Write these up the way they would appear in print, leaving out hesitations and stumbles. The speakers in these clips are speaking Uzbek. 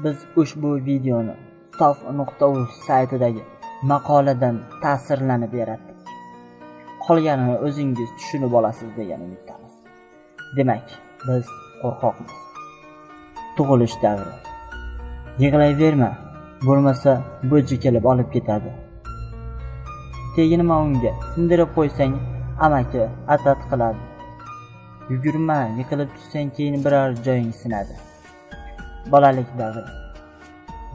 Biz ushbu videoni sof.uz saytidagi maqoladan ta'sirlanib yaratdik. Qolganini o'zingiz tushunib olasiz degan umiddamiz. Demak, biz qo'rqoqmiz. Tug'ilish davri. Yig'layverma, bo'lmasa bo'ji kelib olib ketadi. Teginma unga, sindirib qo'ysang amaki atat qiladi. Yugurma, yiqilib tushsang keyin biror joying sinadi. Bolalik davri.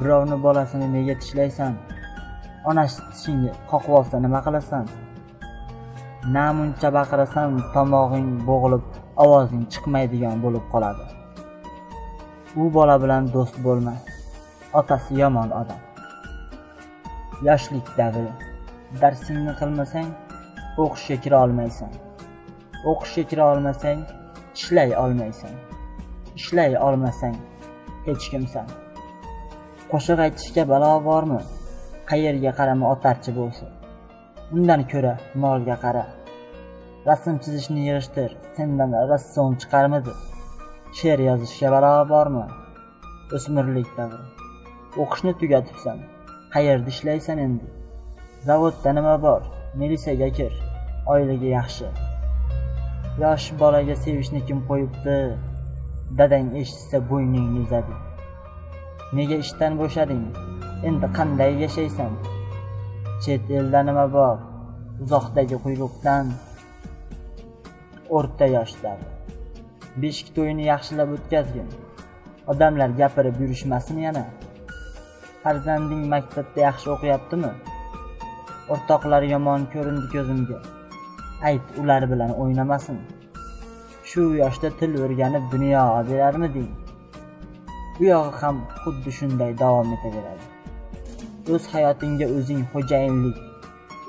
Birovni bolasini nega tishlaysan? Onasi tishingni qoqib olsa nima qilasan? Namuncha baqirasan, tomog'ing bo'g'ilib, ovozing chiqmaydigan bo'lib qoladi. U bola bilan do'st bo'lma. Otasi yomon odam. Yoshlik davri. Darsingni qilmasang, o'qishga kira olmaysan. O'qishga kira olmasang, ishlay olmaysan. Ishlay olmasang, hech kimsan. Qo'shiq aytishga balo bormi? Qayerga qarama otarchi bo'lsa. Undan ko'ra molga qara. Rasm chizishni yig'ishtir, sendan rassom chiqarmidi? She'r yozishga balo bormi? O'smirlik davri. O'qishni tugatibsan. Qayerda ishlaysan endi? Zavodda nima bor? Militsiyaga kir. Oyligi yaxshi. Yosh bolaga sevishni kim qo'yibdi? Dadang eshitsa bo'yningni uzadi. Nega ishdan bo'shading? Endi qanday yashaysan? Chet elda nima bor? Uzoqdagi quyruqdan. O'rta yoshlar. Beshik to'yini yaxshilab o'tkazgin. Odamlar gapirib yurishmasin yana. Farzanding maktabda yaxshi o'qiyaptimi? O'rtoqlar yomon ko'rindi ko'zimga. Ayt, ular bilan o'ynamasin. Shu yoshda til o'rganib dunyo berarmiding? Bu yog'i ham xuddi shunday davom etaveradi. O'z hayotingga o'zing xo'jayinlik.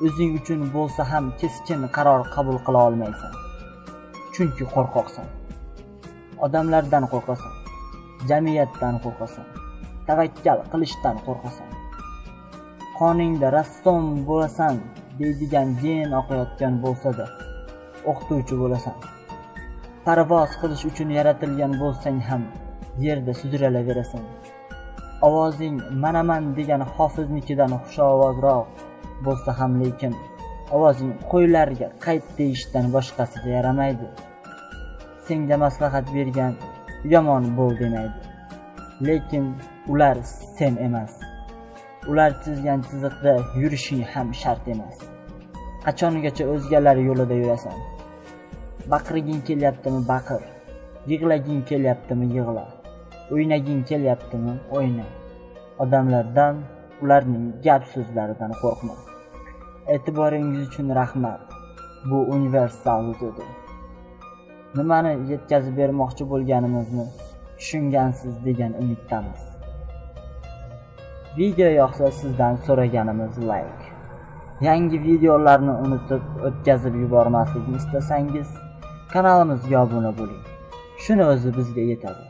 O'zing uchun bo'lsa ham keskin qaror qabul qila olmaysan. Chunki qo'rqoqsan. Odamlardan qo'rqasan. Jamiyatdan qo'rqasan. Tavakkal qilishdan qo'rqasan. Qoningda rassom bo'lasan deydigan gen oqayotgan bo'lsa-da, o'qituvchi bo'lasan. Parvoz qilish uchun yaratilgan bo'lsang ham yerda sudralaverasan. Ovozing manaman degan hofiznikidan xushovozroq bo'lsa ham lekin ovozing qo'ylarga qayt deyishdan boshqasiga yaramaydi. Senga maslahat bergan yomon bo'l demaydi. Lekin ular sen emas. Ular chizgan chiziqda yurishing ham shart emas. Qachongacha o'zgalar yo'lida yurasan? Baqirging kelyaptimi baqir. Yig'laging kelyaptimi yig'la. O'ynaging kelyaptimi o'yna. Odamlardan, ularning gap so'zlaridan qo'rqma. E'tiboringiz uchun rahmat. Bu universal edi. Nimani yetkazib bermoqchi bo'lganimizni tushungansiz degan umiddamiz. Video yoqsa sizdan so'raganimiz like. Yangi videolarni unutib o'tkazib yubormaslikni istasangiz, kanalimizga obuna bo'ling. Shuni o'zi bizga yetadi.